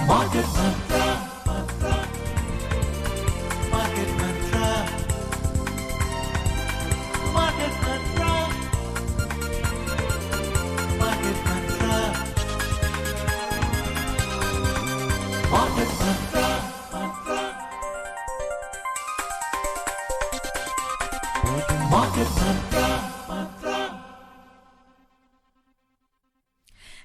Market Mantra. Market Mantra. Market Mantra. Market Mantra. Market Mantra. Market Mantra.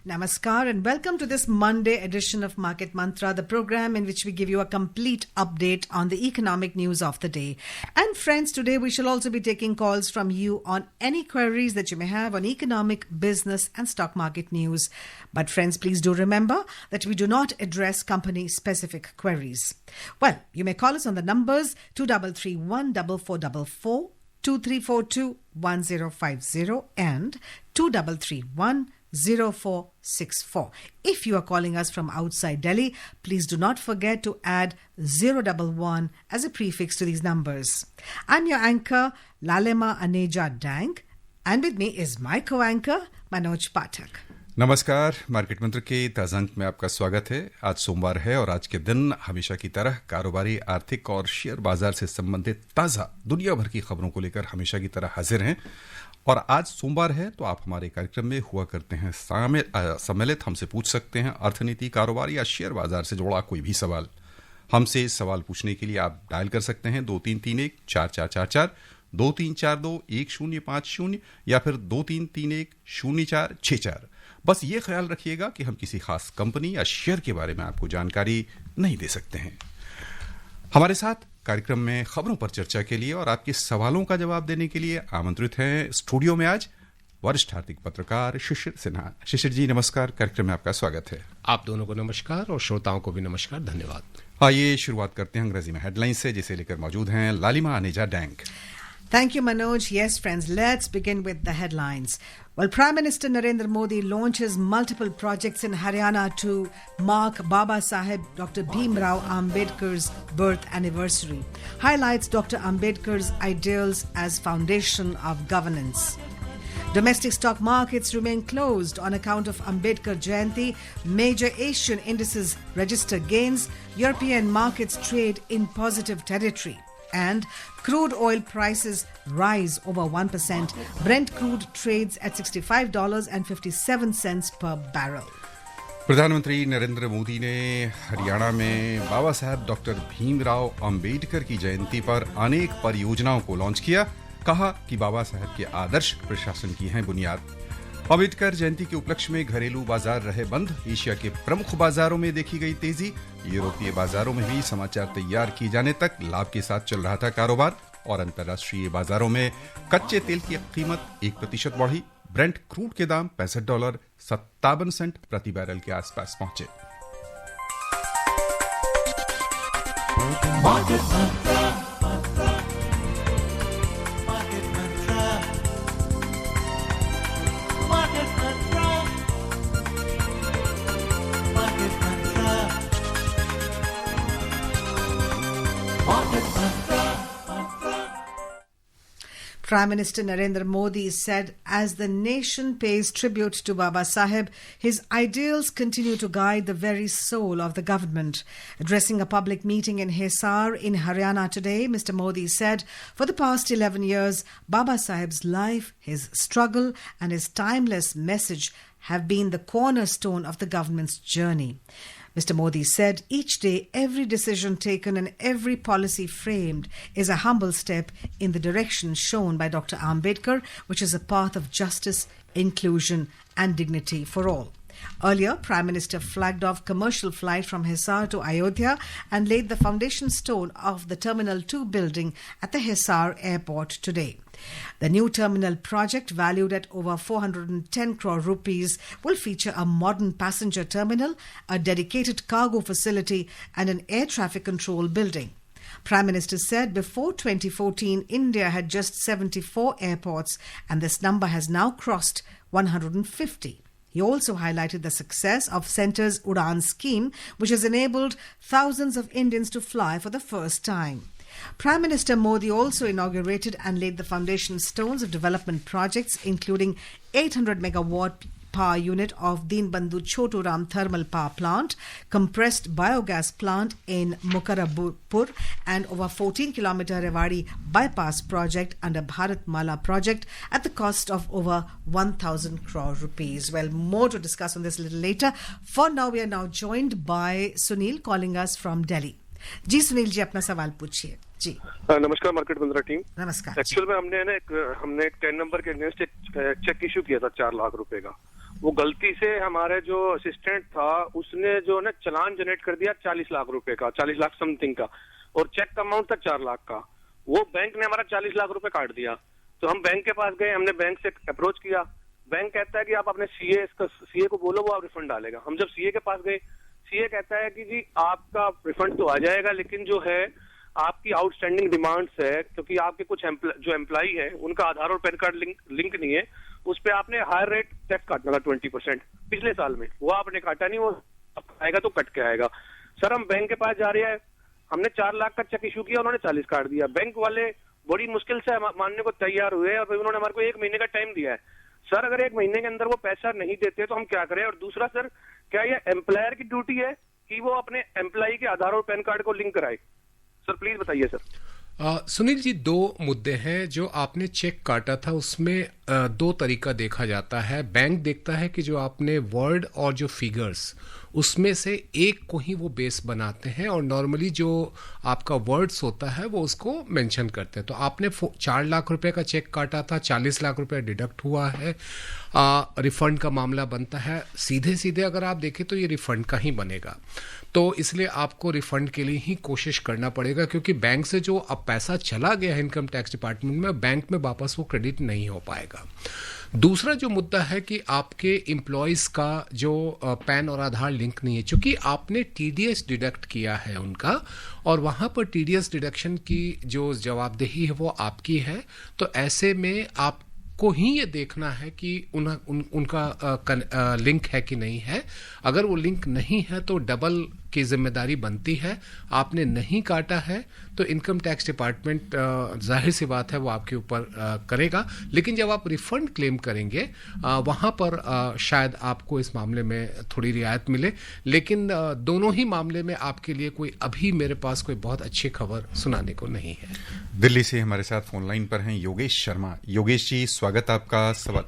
Namaskar and welcome to this Monday edition of Market Mantra, the program in which we give you a complete update on the economic news of the day. And friends, today we shall also be taking calls from you on any queries that you may have on economic, business and stock market news. But friends, please do remember that we do not address company-specific queries. Well, you may call us on the numbers 23314444, 23421050 and 23310464. If you are calling us from outside Delhi, please do not forget to add 011 as a prefix to these numbers. I'm your anchor, Lalema Aneja Dank, and with me is my co-anchor, Manoj Pathak. नमस्कार। Market मंत्र के ताज़ा अंक में आपका स्वागत है। आज सोमवार है और आज के दिन हमेशा की तरह कारोबारी, आर्थिक और शेयर बाजार से संबंधित ताज़ा दुनिया भर की खबरों को लेकर हमेशा की तरह हाजिर हैं। और आज सोमवार है तो आप हमारे कार्यक्रम में हुआ करते हैं सम्मिलित। हमसे पूछ सकते हैं अर्थनीति, कारोबार या शेयर बाजार से जुड़ा कोई भी सवाल। हमसे सवाल पूछने के लिए आप डायल कर सकते हैं 2331-4444, 2342-1050 या फिर 2331-0464। बस ये ख्याल रखिएगा कि हम किसी खास कंपनी या शेयर के बारे में आपको जानकारी नहीं दे सकते हैं। हमारे साथ कार्यक्रम में खबरों पर चर्चा के लिए और आपके सवालों का जवाब देने के लिए आमंत्रित हैं स्टूडियो में आज वरिष्ठ आर्थिक पत्रकार शिशिर सिन्हा। शिशिर जी नमस्कार, कार्यक्रम में आपका स्वागत है। आप दोनों को नमस्कार और श्रोताओं को भी नमस्कार, धन्यवाद। आइए शुरुआत करते हैं अंग्रेजी में हेडलाइंस से, जिसे लेकर मौजूद हैं लालिमा Aneja dank. Thank you, Manoj. Yes, friends, let's begin with the headlines. Well, Prime Minister Narendra Modi launches multiple projects in Haryana to mark Baba Saheb Dr. Bhim Rao Ambedkar's birth anniversary. Highlights Dr. Ambedkar's ideals as foundation of governance. Domestic stock markets remain closed on account of Ambedkar Jayanti. Major Asian indices register gains. European markets trade in positive territory. And crude oil prices rise over 1%. Brent crude trades at $65.57 per barrel. प्रधानमंत्री नरेंद्र मोदी ने हरियाणा में बाबा साहब doctor Bhimrao Ambedkar की जयंती पर अनेक परियोजनाओं को launch किया। कहा कि बाबा साहब के आदर्श प्रशासन की हैं बुनियाद। अंबेडकर जयंती के उपलक्ष्य में घरेलू बाजार रहे बंद। एशिया के प्रमुख बाजारों में देखी गई तेजी। यूरोपीय बाजारों में भी समाचार तैयार किए जाने तक लाभ के साथ चल रहा था कारोबार। और अंतर्राष्ट्रीय बाजारों में कच्चे तेल की कीमत 1% बढ़ी। ब्रेंट क्रूड के दाम $65.57 प्रति बैरल के आसपास पहुंचे। Prime Minister Narendra Modi said, as the nation pays tribute to Baba Saheb, his ideals continue to guide the very soul of the government. Addressing a public meeting in Hisar in Haryana today, Mr. Modi said, for the past 11 years, Baba Saheb's life, his struggle and his timeless message have been the cornerstone of the government's journey. Mr. Modi said, each day, every decision taken and every policy framed is a humble step in the direction shown by Dr. Ambedkar, which is a path of justice, inclusion and dignity for all. Earlier, Prime Minister flagged off commercial flight from Hisar to Ayodhya and laid the foundation stone of the Terminal 2 building at the Hisar airport today. The new terminal project, valued at over 410 crore rupees, will feature a modern passenger terminal, a dedicated cargo facility and an air traffic control building. Prime Minister said before 2014, India had just 74 airports and this number has now crossed 150. He also highlighted the success of Centre's Udan scheme, which has enabled thousands of Indians to fly for the first time. Prime Minister Modi also inaugurated and laid the foundation stones of development projects, including 800 megawatt power unit of Deenbandhu Choturam Thermal Power Plant, compressed biogas plant in Mukarrabpur, and over 14-kilometer Rewari bypass project under Bharat Mala project at the cost of over 1,000 crore rupees. Well, more to discuss on this a little later. For now, we are now joined by Sunil calling us from Delhi. जी सुनील जी, अपना सवाल पूछिए जी। नमस्कार market बंदरा team. नमस्कार। Actual में हमने एक 10 number के against एक चेक इशू किया था 4 लाख रुपए का। वो गलती से हमारे जो असिस्टेंट था उसने जो ना चालान जनरेट कर दिया 40 लाख रुपए का, 40 लाख समथिंग का, और चेक का अमाउंट था 4 लाख का। वो बैंक ने हमारा 40 लाख रुपए काट दिया। तो हम बैंक के पास गए, हमने बैंक से अप्रोच किया। बैंक कहता है कि आप अपने सीए को बोलो, वो आप रिफंड डालेगा। हम जब सीए के पास गए, सीए कहता है कि जी आपका रिफंड तो आ जाएगा, लेकिन जो है आपकी आउटस्टैंडिंग डिमांड्स है, क्योंकि आपके कुछ जो एम्प्लॉई है उनका आधार और पैन कार्ड लिंक नहीं है, उस पर आपने हायर रेट टैक्स काटना था 20% पिछले साल में, वो आपने काटा नहीं, वो आएगा तो कट के आएगा। सर हम बैंक के पास जा रहे हैं, हमने 4 लाख का चेक इशू किया, उन्होंने 40 काट दिया। बैंक वाले बड़ी मुश्किल से मानने को तैयार हुए और उन्होंने हमारे को 1 महीने का टाइम दिया है। सर अगर 1 महीने के अंदर वो पैसा नहीं देते तो हम क्या करें? और दूसरा सर, क्या ये एम्प्लॉयर की ड्यूटी है कि वो अपने एम्प्लॉई के आधार और पैन कार्ड को लिंक कराए? सर प्लीज बताइए सर। सुनील जी, 2 मुद्दे हैं। जो आपने चेक काटा था उसमें 2 तरीका देखा जाता है। बैंक देखता है कि जो आपने वर्ड और जो फिगर्स उसमें से एक को ही वो बेस बनाते हैं, और नॉर्मली जो आपका वर्ड्स होता है वो उसको मेंशन करते हैं। तो आपने 4 लाख रुपए का चेक काटा था, 40 लाख रुपए डिडक्ट हुआ है, रिफंड का मामला बनता है। सीधे सीधे अगर आप देखें तो ये रिफंड का ही बनेगा, तो इसलिए आपको रिफंड के लिए ही कोशिश करना पड़ेगा, क्योंकि बैंक से जो अब पैसा चला गया है इनकम टैक्स डिपार्टमेंट में, बैंक में वापस वो क्रेडिट नहीं हो पाएगा। दूसरा जो मुद्दा है कि आपके एम्प्लॉयज़ का जो पैन और आधार लिंक नहीं है, चूंकि आपने टीडीएस डिडक्ट किया है उनका, और वहाँ पर टीडीएस डिडक्शन की जो जवाबदेही है वो आपकी है, तो ऐसे में आपको ही ये देखना है कि उनका लिंक है कि नहीं है। अगर वो लिंक नहीं है तो डबल की जिम्मेदारी बनती है। आपने नहीं काटा है तो इनकम टैक्स डिपार्टमेंट जाहिर सी बात है वो आपके ऊपर करेगा, लेकिन जब आप रिफंड क्लेम करेंगे वहाँ पर शायद आपको इस मामले में थोड़ी रियायत मिले। लेकिन दोनों ही मामले में आपके लिए कोई अभी मेरे पास कोई बहुत अच्छी खबर सुनाने को नहीं है। दिल्ली से हमारे साथ फोन लाइन पर हैं योगेश शर्मा। योगेश जी, स्वागत आपका। सवाल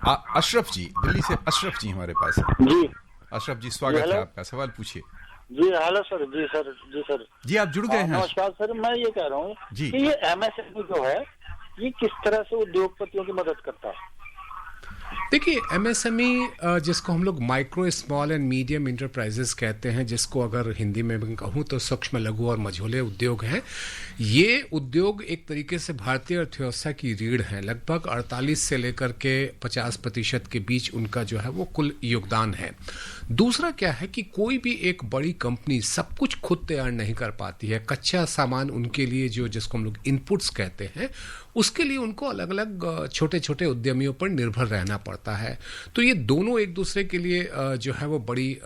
अशरफ जी, दिल्ली से अशरफ जी हमारे पास हैं। जी अशरफ जी, स्वागत है आपका, सवाल पूछिए। जी हेलो सर। जी आप जुड़ गए हैं। नमस्कार सर, मैं ये कह रहा हूँ जी कि ये एमएसएमई जो है ये किस तरह से उद्योगपतियों की मदद करता है? देखिए, एमएसएमई जिसको हम लोग micro small and medium enterprises कहते हैं, जिसको अगर हिंदी में मैं कहूँ तो सूक्ष्म लघु और मझोले उद्योग हैं। ये उद्योग एक तरीके से भारतीय अर्थव्यवस्था की रीढ़ है। लगभग 48 से लेकर के 50% के बीच उनका जो है वो कुल योगदान है। दूसरा क्या है कि कोई भी एक बड़ी कंपनी सब कुछ खुद तैयार नहीं कर पाती है। कच्चा सामान उनके लिए जो जिसको हम लोग इनपुट्स कहते हैं, उसके लिए उनको अलग अलग छोटे छोटे उद्यमियों पर निर्भर रहना पड़ता है। तो ये दोनों एक दूसरे के लिए जो है वो बड़ी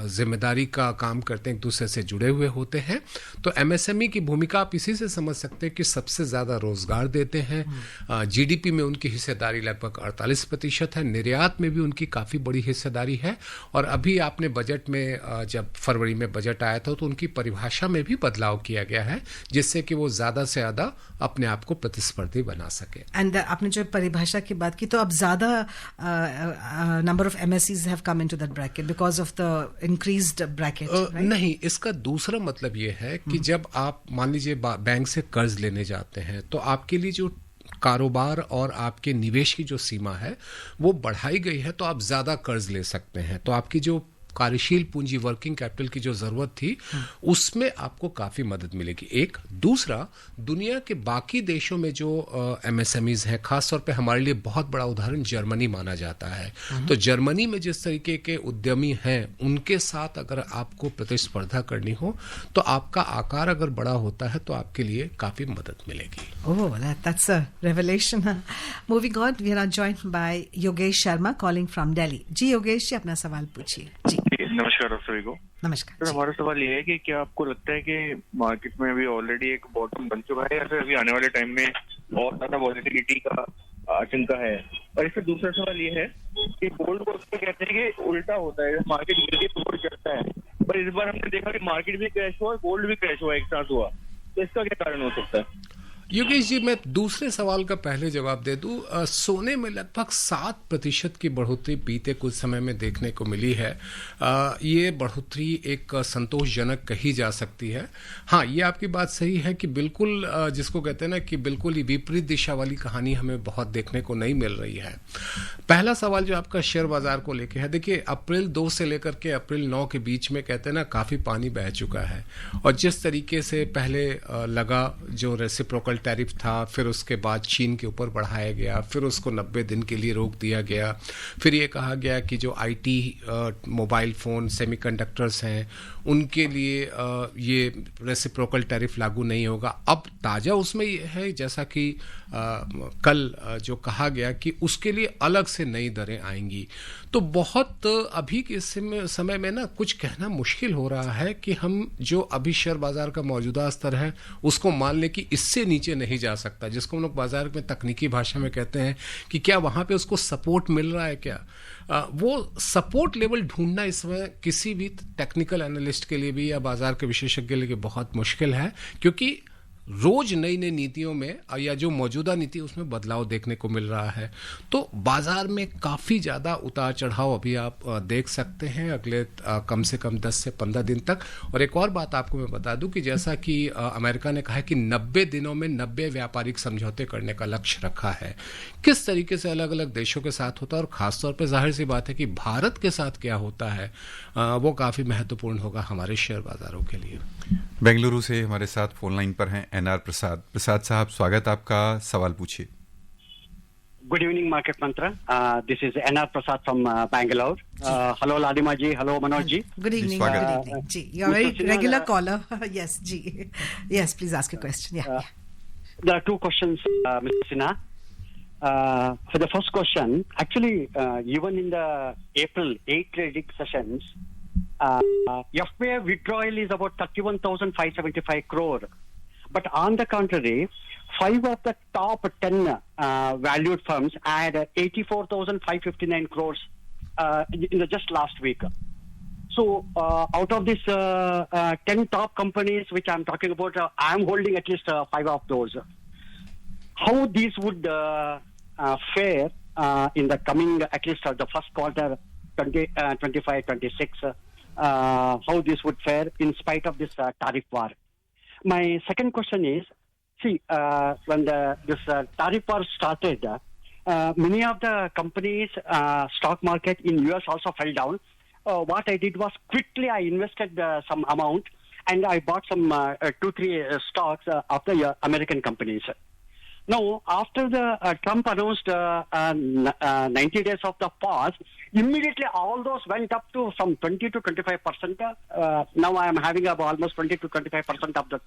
जिम्मेदारी का काम करते हैं, एक दूसरे से जुड़े हुए होते हैं। तो एमएसएमई की भूमिका आप इसी से समझ सकते हैं कि सबसे ज़्यादा रोजगार देते हैं। जीडीपी में उनकी हिस्सेदारी लगभग 48% है। निर्यात में भी उनकी काफ़ी बड़ी हिस्सेदारी है। और अभी आपने बजट में जब फरवरी में बजट आया था तो उनकी परिभाषा में भी बदलाव किया गया है, जिससे कि वो ज़्यादा से ज़्यादा अपने आप को प्रतिस्पर्धी बना सके। एंड आपने जो परिभाषा की बात की, तो अब ज्यादा number of MSCs have come into that bracket because of the increased bracket, right? नहीं, इसका दूसरा मतलब ये है कि जब आप मान लीजिए बैंक से कर्ज लेने जाते हैं तो आपके लिए जो कारोबार और आपके निवेश की जो सीमा है वो बढ़ाई गई है, तो आप ज्यादा कर्ज ले सकते हैं। तो आपकी जो कार्यशील पूंजी वर्किंग कैपिटल की जो जरूरत थी उसमें आपको काफी मदद मिलेगी। एक दूसरा, दुनिया के बाकी देशों में जो एमएसएमईज हैं, खासतौर पे हमारे लिए बहुत बड़ा उदाहरण जर्मनी माना जाता है। तो जर्मनी में जिस तरीके के उद्यमी हैं उनके साथ अगर आपको प्रतिस्पर्धा करनी हो तो आपका आकार अगर बड़ा होता है तो आपके लिए काफी मदद मिलेगी। Oh, that's a revelation. Moving on, we are now joined by Yogesh Sharma calling from Delhi. जी योगेश जी, अपना सवाल पूछिए। जी नमस्कार आप सभी को। नमस्कार। सर, हमारा सवाल ये है कि क्या आपको लगता है कि मार्केट में अभी ऑलरेडी एक बॉटम बन चुका है या फिर अभी आने वाले टाइम में और ज्यादा वॉलेटिलिटी का आशंका है? और इसका दूसरा सवाल ये है कि गोल्ड को उसको कहते हैं कि उल्टा होता है, मार्केट गिरती है गोल्ड चढ़ता है, पर इस बार हमने देखा कि मार्केट भी क्रैश हुआ, गोल्ड भी क्रैश हुआ, एक साथ हुआ, तो इसका क्या कारण हो सकता है? योगेश जी, मैं दूसरे सवाल का पहले जवाब दे दूं। सोने में लगभग 7% की बढ़ोतरी बीते कुछ समय में देखने को मिली है। ये बढ़ोतरी एक संतोषजनक कही जा सकती है। हाँ, ये आपकी बात सही है कि बिल्कुल जिसको कहते हैं ना कि बिल्कुल ही विपरीत दिशा वाली कहानी हमें बहुत देखने को नहीं मिल रही है। पहला सवाल जो आपका शेयर बाजार को लेके है, देखिए अप्रैल 2 से लेकर के अप्रैल 9 के बीच में कहते हैं ना काफी पानी बह चुका है, और जिस तरीके से पहले लगा जो रेसिप्रोकल टैरिफ था, फिर उसके बाद चीन के ऊपर बढ़ाया गया, फिर उसको 90 दिन के लिए रोक दिया गया, फिर ये कहा गया कि जो आईटी मोबाइल फोन सेमीकंडक्टर्स हैं उनके लिए ये रेसिप्रोकल टैरिफ लागू नहीं होगा। अब ताज़ा उसमें ये है जैसा कि कल जो कहा गया कि उसके लिए अलग से नई दरें आएंगी। तो बहुत अभी के समय में ना कुछ कहना मुश्किल हो रहा है कि हम जो अभी शेयर बाजार का मौजूदा स्तर है उसको मान लें कि इससे नीचे नहीं जा सकता, जिसको हम लोग बाजार में तकनीकी भाषा में कहते हैं कि क्या वहां पे उसको सपोर्ट मिल रहा है क्या। वो सपोर्ट लेवल ढूंढना इस समय किसी भी टेक्निकल एनालिस्ट के लिए भी या बाजार के विशेषज्ञ के लिए बहुत मुश्किल है, क्योंकि रोज नई नई नीतियों में या जो मौजूदा नीति उसमें बदलाव देखने को मिल रहा है। तो बाजार में काफ़ी ज़्यादा उतार चढ़ाव अभी आप देख सकते हैं अगले कम से कम 10 से 15 दिन तक। और एक और बात आपको मैं बता दूं कि जैसा कि अमेरिका ने कहा है कि 90 दिनों में 90 व्यापारिक समझौते करने का लक्ष्य रखा है। किस तरीके से अलग अलग देशों के साथ होता है और ख़ासतौर पर जाहिर सी बात है कि भारत के साथ क्या होता है, वो काफ़ी महत्वपूर्ण होगा हमारे शेयर बाजारों के लिए। बेंगलुरु से हमारे साथ फोन लाइन पर हैं एनआर प्रसाद। प्रसाद साहब, स्वागत आपका, सवाल पूछिए। Good evening, Market Mantra. This is NR Prasad from Bangalore. Hello, Ladima ji. Hello, Manoj ji. Good evening. Swagat. Good evening. Ji, you're a very regular caller. Yes, Ji. Yes, please ask your question. Yeah. There are two questions, Mr. Sinha. For the first question, actually, even in the April 8 trading sessions, FPI withdrawal is about 31,575 crore. But on the contrary, 5 of the top 10 valued firms had 84,559 crores in the just last week. So out of this 10 top companies which I'm talking about, I'm holding at least 5 of those. How these would fare in the coming, at least the first quarter 25-26, how this would fare in spite of this tariff war. My second question is, see, when this tariff war started, many of the companies' stock market in US also fell down. What I did was quickly I invested some amount and I bought some 2-3 stocks of the American companies. Now, after the Trump announced 90 days of the pause, immediately all those went up to some 20 to 25%. Now I am having almost 20 to 25% of the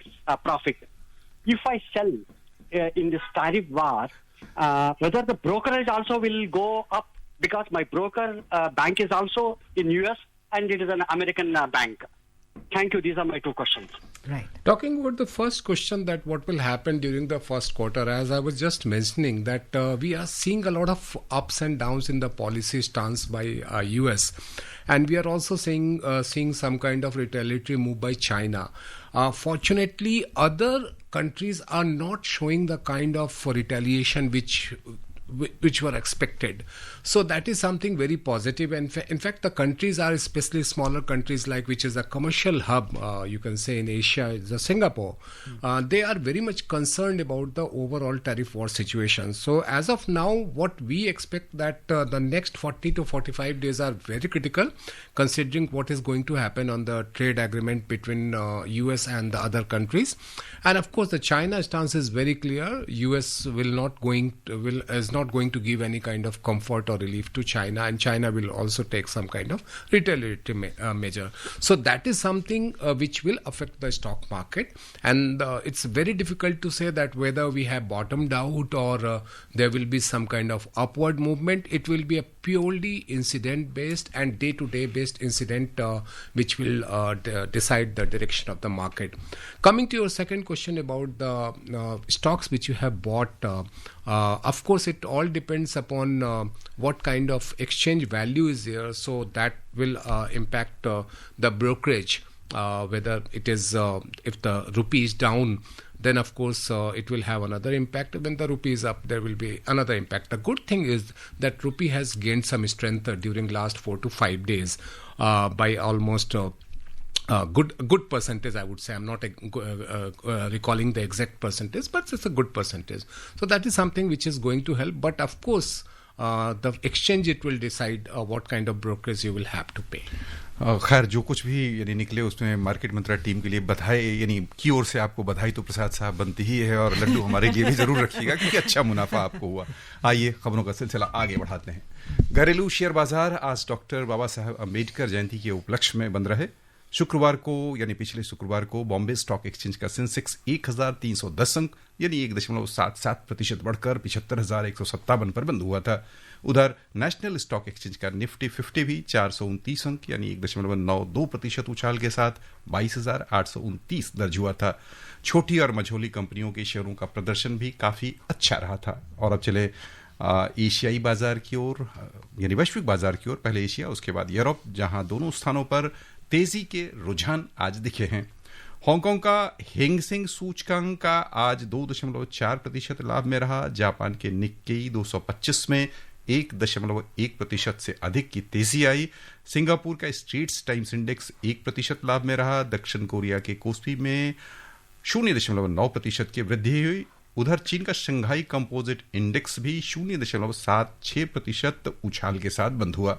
profit. If I sell in this tariff war, whether the brokerage also will go up, because my broker bank is also in US and it is an American bank. Thank you. These are my two questions. Right. Talking about the first question, that what will happen during the first quarter, as I was just mentioning, that we are seeing a lot of ups and downs in the policy stance by US, and we are also seeing some kind of retaliatory move by China. Fortunately, other countries are not showing the kind of retaliation which were expected. So that is something very positive. And in fact, the countries are, especially smaller countries like which is a commercial hub, you can say in Asia, is Singapore. They are very much concerned about the overall tariff war situation. So as of now, what we expect that the next 40 to 45 days are very critical, considering what is going to happen on the trade agreement between US and the other countries. And of course, the China stance is very clear. US is not going to give any kind of comfort or relief to China, and China will also take some kind of retaliatory measure. So that is something which will affect the stock market, and it's very difficult to say that whether we have bottomed out or there will be some kind of upward movement. It will be a purely incident based and day-to-day based incident which will decide the direction of the market. Coming to your second question about the stocks which you have bought, of course it all depends upon what kind of exchange value is there. So that will impact the brokerage. Whether it is if the rupee is down, then of course it will have another impact. When the rupee is up, there will be another impact. The good thing is that rupee has gained some strength during last 4 to 5 days by almost good percentage, I would say. I'm not recalling the exact percentage, but it's a good percentage. So that is something which is going to help. But of course, the exchange, it will decide what kind of brokerage you will have to pay. खैर जो कुछ भी यानी निकले उसमें market मंत्रा team के लिए बधाई, यानी की ओर से आपको बधाई तो प्रसाद साहब बनती ही है, और लड्डू हमारे लिए भी जरूर रखिएगा क्योंकि अच्छा मुनाफा आपको हुआ। आइए खबरों का सिलसिला आगे बढ़ाते हैं। घरेलू शेयर बाजार आज डॉक्टर बाबा साहब अम्बेडकर जयंती के उपलक्ष्य में बंद रहे। शुक्रवार को यानी पिछले शुक्रवार को बॉम्बे स्टॉक एक्सचेंज का सेंसेक्स 1310 अंक यानी 1.77% बढ़कर 75,157 पर बंद हुआ था। उधर नेशनल स्टॉक एक्सचेंज का निफ्टी 50 भी 429 अंक यानी 1.92% उछाल के साथ 22,829 दर्ज हुआ था। छोटी और मझोली कंपनियों के शेयरों का प्रदर्शन भी काफी अच्छा रहा था। और अब चले एशियाई बाजार की ओर, यानी वैश्विक बाजार की ओर। पहले एशिया, उसके बाद यूरोप, जहां दोनों स्थानों पर तेजी के रुझान आज दिखे हैं। हांगकांग का हेंगसेंग सूचकांक का आज 2.4% लाभ में रहा। जापान के निक्केई 225 में 1.1% से अधिक की तेजी आई। सिंगापुर का स्ट्रेट्स टाइम्स इंडेक्स 1% लाभ में रहा। दक्षिण कोरिया के कोस्पी में 0.9% की वृद्धि हुई। उधर चीन का शंघाई कंपोजिट इंडेक्स भी 0.76% उछाल के साथ बंद हुआ।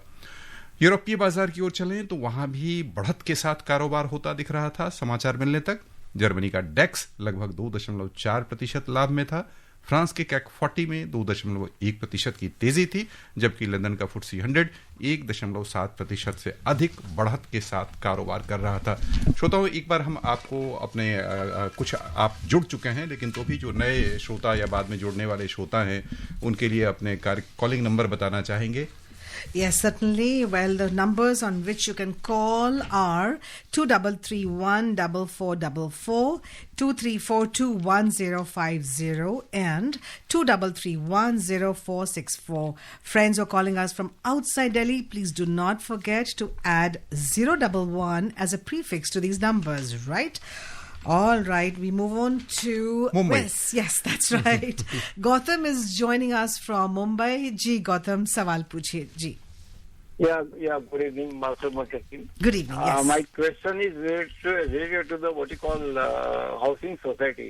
यूरोपीय बाजार की ओर चलें तो वहां भी बढ़त के साथ कारोबार होता दिख रहा था समाचार मिलने तक। जर्मनी का डेक्स लगभग 2.4% लाभ में था। फ्रांस के कैक 40 में 2.1% की तेजी थी, जबकि लंदन का फुटसी 100 1.7% से अधिक बढ़त के साथ कारोबार कर रहा था। श्रोताओं, एक बार हम आपको अपने कुछ आप जुड़ चुके हैं, लेकिन तो भी जो नए श्रोता या बाद में जुड़ने वाले श्रोता हैं उनके लिए अपने कॉलिंग नंबर बताना चाहेंगे। Yes, certainly. Well, the numbers on which you can call are 23314444, 23421050, and 23310464. Friends who are calling us from outside Delhi, please do not forget to add 011 as a prefix to these numbers, right? All right, we move on to Mumbai. Yes, that's right. Gautam is joining us from Mumbai. Ji, Gautam, sawal पूछिए जी। Yeah, good evening, Master Marketing. Good evening, yes. My question is related to the what you call housing society.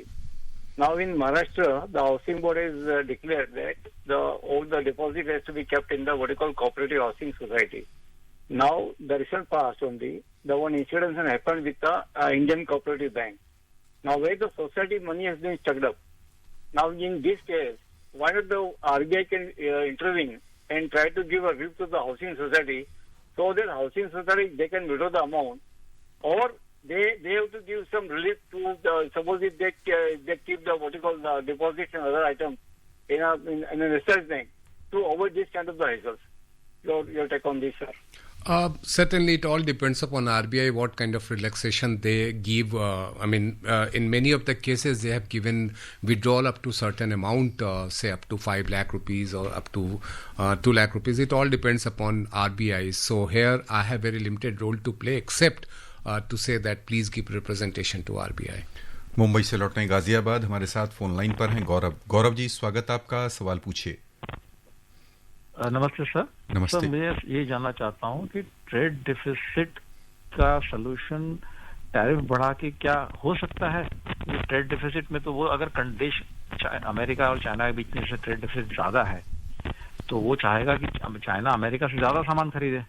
Now in Maharashtra, the housing board has declared that all the deposit has to be kept in the what you call cooperative housing society. Now, the recent past only, the one incident happened with the Indian Cooperative Bank. Now, where the society money has been stuck up. Now, in this case, why not the RBI can intervene and try to give a relief to the housing society, so that housing society, they can withdraw the amount, or they have to give some relief to the, suppose if they keep the what you call the deposits and other items in a research bank to avoid this kind of the results. Your take on this, sir? Certainly, it all depends upon RBI what kind of relaxation they give. In many of the cases, they have given withdrawal up to certain amount, say up to 5 lakh rupees or up to 2 lakh rupees. It all depends upon RBI. So here, I have very limited role to play, except to say that please give representation to RBI. Mumbai से लौटने गाजियाबाद हमारे साथ phone line पर हैं गौरव जी, स्वागत आपका, सवाल पूछिए। नमस्ते सर। नमस्ते सर, मैं ये जानना चाहता हूँ कि ट्रेड डिफिसिट का सलूशन टैरिफ बढ़ा के क्या हो सकता है? ट्रेड डिफिसिट में तो वो अगर कंडीशन अमेरिका और चाइना के बीच में से ट्रेड डिफिसिट ज्यादा है तो वो चाहेगा कि चाइना अमेरिका से ज्यादा सामान खरीदे,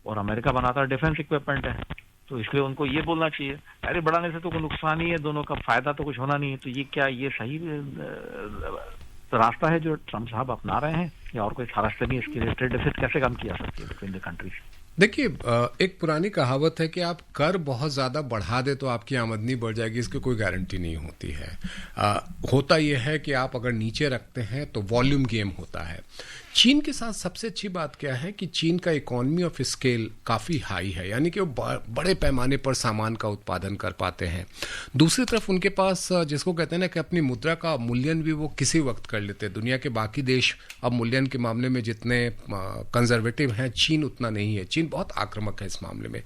और अमेरिका बनाता डिफेंस इक्विपमेंट है, तो इसलिए उनको ये बोलना चाहिए टैरिफ बढ़ाने से तो कोई नुकसान ही है, दोनों का फायदा तो कुछ होना नहीं है। तो ये क्या ये सही रास्ता है जो ट्रम्प साहब अपना रहे हैं? या और कोई खास नहीं इसके लिए ट्रेड डेफिसिट कैसे कम किया सकती है बिटवीन द कंट्रीज? देखिए, एक पुरानी कहावत है कि आप कर बहुत ज़्यादा बढ़ा दे तो आपकी आमदनी बढ़ जाएगी, इसकी कोई गारंटी नहीं होती है। होता यह है कि आप अगर नीचे रखते हैं तो वॉल्यूम गेम होता है। चीन के साथ सबसे अच्छी बात क्या है कि चीन का इकोनॉमी ऑफ स्केल काफ़ी हाई है, यानी कि वो बड़े पैमाने पर सामान का उत्पादन कर पाते हैं। दूसरी तरफ उनके पास जिसको कहते हैं ना कि अपनी मुद्रा का मूल्यन भी वो किसी वक्त कर लेते हैं। दुनिया के बाकी देश अब मूल्यन के मामले में जितने कंजर्वेटिव हैं, चीन उतना नहीं है। चीन बहुत आक्रामक है इस मामले में।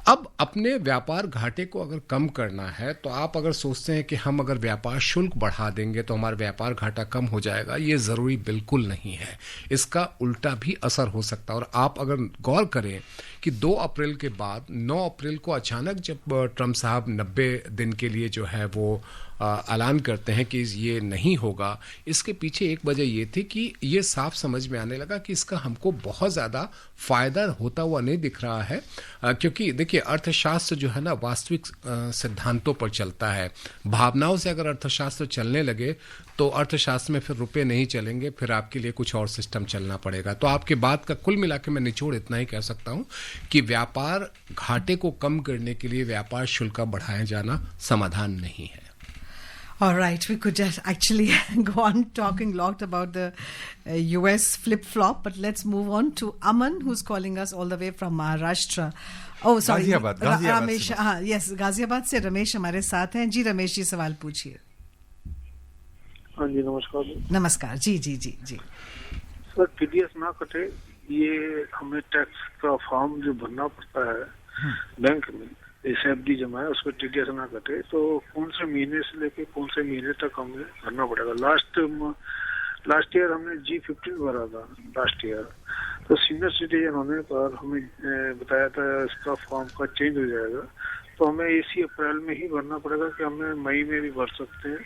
अब अपने व्यापार घाटे को अगर कम करना है तो आप अगर सोचते हैं कि हम अगर व्यापार शुल्क बढ़ा देंगे तो हमारा व्यापार घाटा कम हो जाएगा, ये ज़रूरी बिल्कुल नहीं है। इसका उल्टा भी असर हो सकता है। और आप अगर गौर करें कि 2 अप्रैल के बाद 9 अप्रैल को अचानक जब ट्रंप साहब 90 दिन के लिए जो है वो ऐलान करते हैं कि ये नहीं होगा, इसके पीछे एक वजह ये थी कि ये साफ समझ में आने लगा कि इसका हमको बहुत ज़्यादा फायदा होता हुआ नहीं दिख रहा है। क्योंकि देखिए, अर्थशास्त्र जो है ना वास्तविक सिद्धांतों पर चलता है। भावनाओं से अगर अर्थशास्त्र चलने लगे तो अर्थशास्त्र में फिर रुपए नहीं चलेंगे, फिर आपके लिए कुछ और सिस्टम चलना पड़ेगा। तो आपकी बात का कुल मिला के मैं निचोड़ इतना ही कह सकता हूं कि व्यापार घाटे को कम करने के लिए व्यापार शुल्क बढ़ाया जाना समाधान नहीं है। All right, we could just actually go on talking lot about the US flip-flop, but let's move on to Aman, who's calling us all the way from Maharashtra. Oh, sorry. Ghaziabad Ramesh, हाँ, yes, गाजियाबाद से रमेश हमारे साथ हैं। जी रमेश जी, सवाल पूछिए। हाँ जी, नमस्कार। नमस्कार जी जी जी जी। सर, टीडीएस ना कटे, ये हमें टैक्स का फॉर्म जो भरना पड़ता है बैंक में, एसएफडी जमा है, उस पर टीडीएस ना कटे, तो कौन से महीने से लेके कौन से महीने तक हमें भरना पड़ेगा? लास्ट ईयर हमने G15 भरा था लास्ट ईयर, तो सीनियर सिटीजन होने पर हमें बताया था इसका फॉर्म का चेंज हो जाएगा, तो हमें इसी अप्रैल में ही भरना पड़ेगा कि हमें मई में भी भर सकते हैं?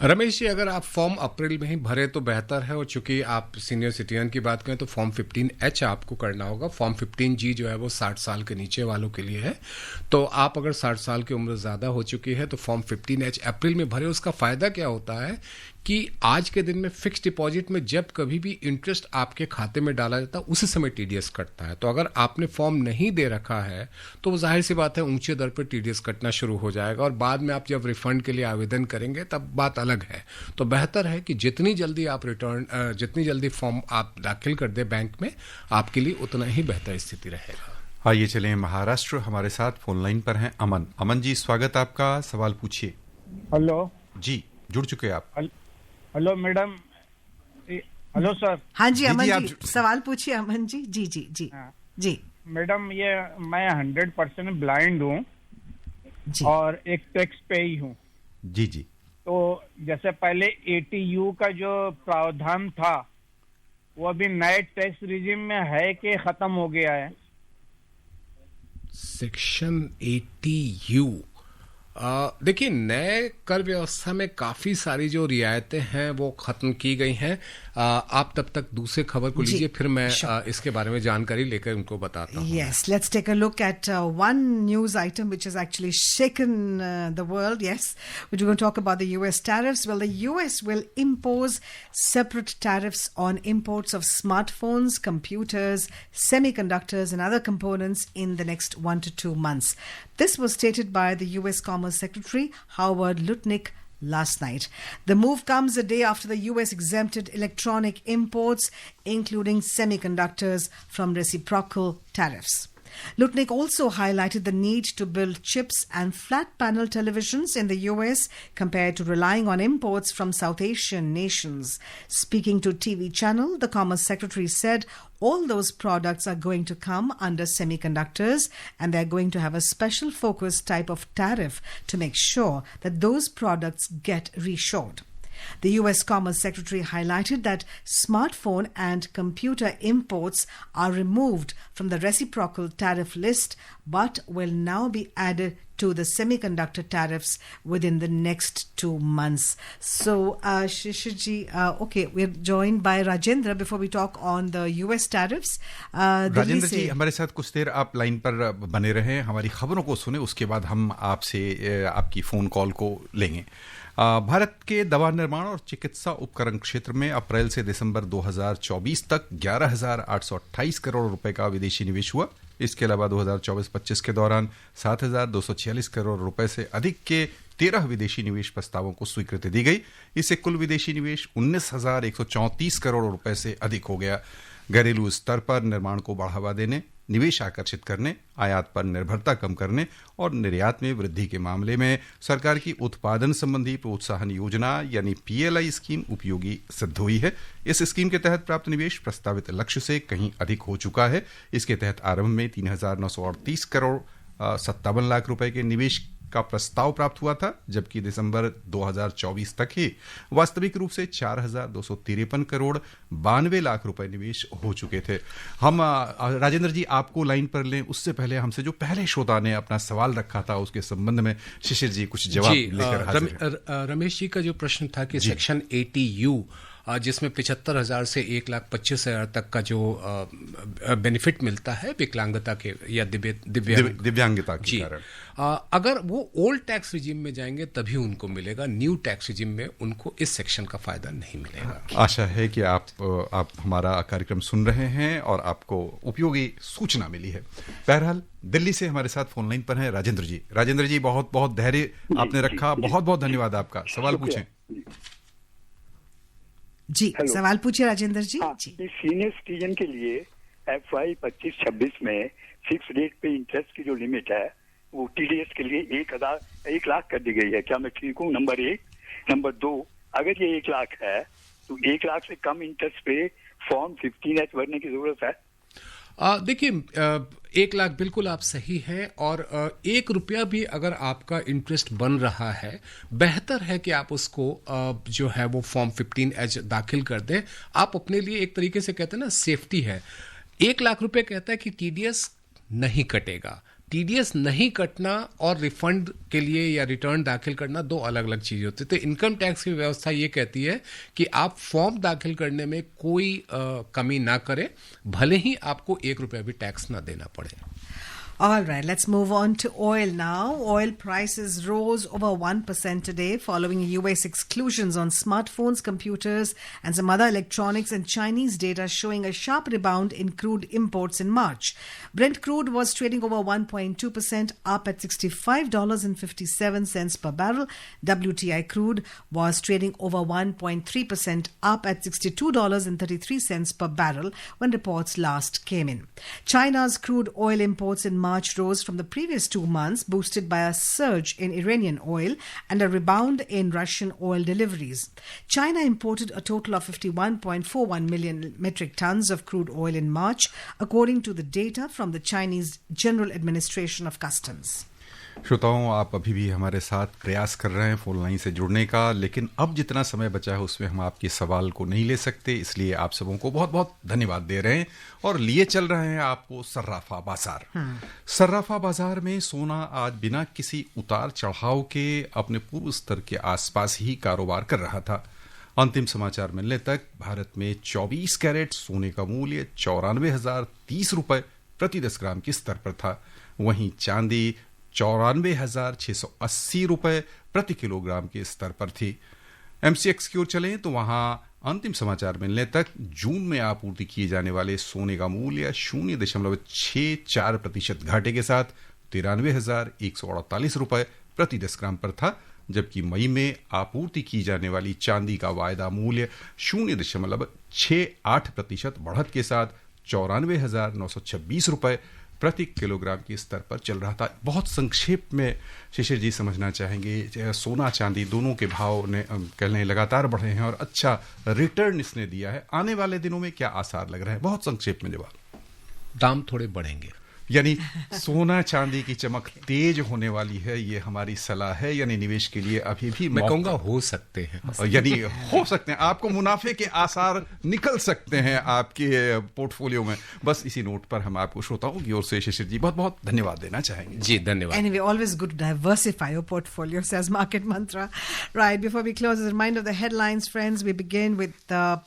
रमेश जी, अगर आप फॉर्म अप्रैल में ही भरे तो बेहतर है। और चूंकि आप सीनियर सिटीजन की बात करें तो फॉर्म 15H आपको करना होगा। फॉर्म 15G जो है वो 60 साल के नीचे वालों के लिए है। तो आप अगर 60 साल की उम्र ज़्यादा हो चुकी है तो फॉर्म 15H अप्रैल में भरे। उसका फ़ायदा क्या होता है कि आज के दिन में फिक्स डिपॉजिट में जब कभी भी इंटरेस्ट आपके खाते में डाला जाता है उसी समय टीडीएस कटता है। तो अगर आपने फॉर्म नहीं दे रखा है तो वो जाहिर सी बात है ऊंचे दर पर टीडीएस कटना शुरू हो जाएगा, और बाद में आप जब रिफंड के लिए आवेदन करेंगे तब बात अलग है। तो बेहतर है कि जितनी जल्दी आप जितनी जल्दी फॉर्म आप दाखिल कर दे बैंक में, आपके लिए उतना ही बेहतर स्थिति रहेगा। आइए चलें महाराष्ट्र। हमारे साथ फोन लाइन पर हैं अमन। अमन जी, स्वागत आपका, सवाल पूछिए। हेलो जी, जुड़ चुके आप। Hello madam. Hello sir. हाँ जी अमन जी, सवाल पूछिए अमन जी। जी जी जी जी। मैडम, ये मैं 100% ब्लाइंड हूँ और एक टैक्स पे ही हूँ। जी जी। तो जैसे पहले ATU का जो प्रावधान था वो अभी नए टैक्स रिजिम में है कि खत्म हो गया है? सेक्शन 80U, देखिए, नए कर व्यवस्था में काफी सारी जो रियायतें हैं वो खत्म की गई हैं। आप तब तक दूसरे खबर को लीजिए, फिर मैं इसके बारे में जानकारी लेकर उनको बताता हूँ। Yes, let's take a look at one news item which has actually shaken the world. Yes, we're going to talk about the US tariffs. Well, the US will impose separate tariffs on imports of smartphones, computers, semiconductors and other components in the next 1 to 2 months. This was stated by the US Commerce Secretary Howard Lutnick last night. The move comes a day after the US exempted electronic imports, including semiconductors, from reciprocal tariffs. Lutnick also highlighted the need to build chips and flat panel televisions in the US compared to relying on imports from South Asian nations. Speaking to TV channel, the Commerce Secretary said all those products are going to come under semiconductors, and they're going to have a special focus type of tariff to make sure that those products get reshored. The US Commerce Secretary highlighted that smartphone and computer imports are removed from the reciprocal tariff list but will now be added to the semiconductor tariffs within the next 2 months. So, Shishiji, okay, we're joined by Rajendra before we talk on the US tariffs. Rajendra जी, हमारे साथ कुछ देर आप line पर बने रहें, हमारी खबरों को सुने, उसके बाद हम आपसे आपकी फ़ोन कॉल को लेंगे। भारत के दवा निर्माण और चिकित्सा उपकरण क्षेत्र में अप्रैल से दिसंबर 2024 तक 11,828 करोड़ रुपए का विदेशी निवेश हुआ। इसके अलावा 2024-25 के दौरान 7,246 करोड़ रुपए से अधिक के 13 विदेशी निवेश प्रस्तावों को स्वीकृति दी गई। इससे कुल विदेशी निवेश 19,134 करोड़ रुपए से अधिक हो गया। घरेलू स्तर पर निर्माण को बढ़ावा देने, निवेश आकर्षित करने, आयात पर निर्भरता कम करने और निर्यात में वृद्धि के मामले में सरकार की उत्पादन संबंधी प्रोत्साहन योजना यानी PLI स्कीम उपयोगी सिद्ध हुई है। इस स्कीम के तहत प्राप्त निवेश प्रस्तावित लक्ष्य से कहीं अधिक हो चुका है। इसके तहत आरंभ में 3,938 करोड़ 57 लाख रुपए के निवेश का प्रस्ताव प्राप्त हुआ था, जबकि दिसंबर 2024 तक ही वास्तविक रूप से 4,253 करोड़ 92 लाख रुपए निवेश हो चुके थे। हम राजेंद्र जी आपको लाइन पर लें, उससे पहले हमसे जो पहले श्रोता ने अपना सवाल रखा था उसके संबंध में शिशिर जी कुछ जवाब लेकर हाजिर हैं। रमेश जी का जो प्रश्न था कि सेक्शन 80U जिसमें 75,000 से 1,25,000 तक का जो बेनिफिट मिलता है विकलांगता के या दिव्यांगता के कारण, अगर वो ओल्ड टैक्स रिजिम में जाएंगे तभी उनको मिलेगा। न्यू टैक्स रिजिम में उनको इस सेक्शन का फायदा नहीं मिलेगा। आशा है कि आप हमारा कार्यक्रम सुन रहे हैं और आपको उपयोगी सूचना मिली है। बहरहाल दिल्ली से हमारे साथ फोन लाइन पर हैं राजेंद्र जी। राजेंद्र जी, बहुत बहुत धैर्य आपने रखा, बहुत बहुत धन्यवाद आपका। सवाल पूछें जी। सवाल पूछिए राजेंद्र जी। जी, सीनियर सिटीजन के लिए FY 25-26 में फिक्स रेट पे इंटरेस्ट की जो लिमिट है वो TDS के लिए 1 लाख कर दी गई है। क्या मैं ठीक हूँ? नंबर 1। नंबर 2, अगर ये 1 लाख है तो 1 लाख से कम इंटरेस्ट पे फॉर्म 15H भरने की जरूरत है? देखिए, 1 लाख बिल्कुल आप सही हैं, और 1 रुपया भी अगर आपका इंटरेस्ट बन रहा है, बेहतर है कि आप उसको जो है वो फॉर्म 15H दाखिल कर दें। आप अपने लिए एक तरीके से कहते हैं ना, सेफ्टी है। 1 लाख रुपए कहता है कि TDS नहीं कटेगा। TDS नहीं कटना और रिफंड के लिए या रिटर्न दाखिल करना दो अलग अलग चीजें होती है। तो इनकम टैक्स की व्यवस्था ये कहती है कि आप फॉर्म दाखिल करने में कोई कमी ना करें, भले ही आपको 1 रुपया भी टैक्स ना देना पड़े। All right, let's move on to oil now. Oil prices rose over 1% today following US exclusions on smartphones, computers, and some other electronics, and Chinese data showing a sharp rebound in crude imports in March. Brent crude was trading over 1.2% up at $65.57 per barrel. WTI crude was trading over 1.3% up at $62.33 per barrel when reports last came in. China's crude oil imports in March rose from the previous 2 months, boosted by a surge in Iranian oil and a rebound in Russian oil deliveries. China imported a total of 51.41 million metric tons of crude oil in March, according to the data from the Chinese General Administration of Customs. श्रोताओं, आप अभी भी हमारे साथ प्रयास कर रहे हैं फोन लाइन से जुड़ने का, लेकिन अब जितना समय बचा है उसमें हम आपके सवाल को नहीं ले सकते, इसलिए आप सबों को बहुत बहुत धन्यवाद दे रहे हैं और लिए चल रहे हैं आपको सर्राफा बाजार। सर्राफा बाजार में सोना आज बिना किसी उतार चढ़ाव के अपने पूर्व स्तर के आसपास ही कारोबार कर रहा था। अंतिम समाचार मिलने तक भारत में 24 कैरेट सोने का मूल्य 94,030 रुपए प्रति 10 ग्राम के स्तर पर था। वहीं चांदी 94,680 रुपए प्रति किलोग्राम के स्तर पर थी। MCX की ओर चलें तो वहां अंतिम समाचार मिलने तक जून में आपूर्ति किए जाने वाले सोने का मूल्य 0.64% घाटे के साथ 93,148 रुपए प्रति 10 ग्राम पर था, जबकि मई में आपूर्ति की जाने वाली चांदी का वायदा मूल्य 0.68% बढ़त के साथ 94,926 रुपए प्रति किलोग्राम के स्तर पर चल रहा था। बहुत संक्षेप में शिशिर जी समझना चाहेंगे, सोना चांदी दोनों के भाव ने कहने लगातार बढ़े हैं और अच्छा रिटर्न इसने दिया है। आने वाले दिनों में क्या आसार लग रहे हैं? बहुत संक्षेप में जवाब। दाम थोड़े बढ़ेंगे, यानी सोना चांदी की चमक तेज होने वाली है, ये हमारी सलाह है। यानी निवेश के लिए अभी भी मैं कहूंगा हो सकते हैं, यानी हो सकते हैं, आपको मुनाफे के आसार निकल सकते हैं आपके पोर्टफोलियो में। बस इसी नोट पर हम आपको श्रोताओं की ओर से शिशिर जी बहुत बहुत धन्यवाद देना चाहेंगे। जी धन्यवाद। Anyway, always good to diversify your portfolio, says Market Mantra. Right, before we close, as a reminder of the headlines, friends, we begin with the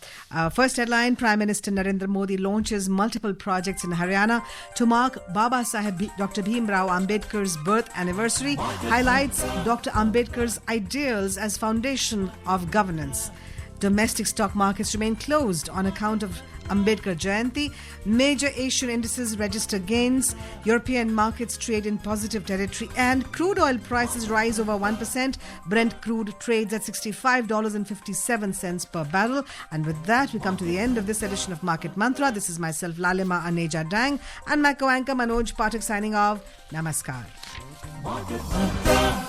first headline. Prime Minister Narendra Modi launches multiple projects in Haryana to mark Baba Saheb Dr. Bhim Rao Ambedkar's birth anniversary highlights Dr. Ambedkar's ideals as foundation of governance. Domestic stock markets remain closed on account of Ambedkar Jayanti. Major Asian indices register gains. European markets trade in positive territory. And crude oil prices rise over 1%. Brent crude trades at $65.57 per barrel. And with that, we come to the end of this edition of Market Mantra. This is myself, Lalima Aneja Dang, and my co-anchor Manoj Pathak signing off. Namaskar. Market Mantra.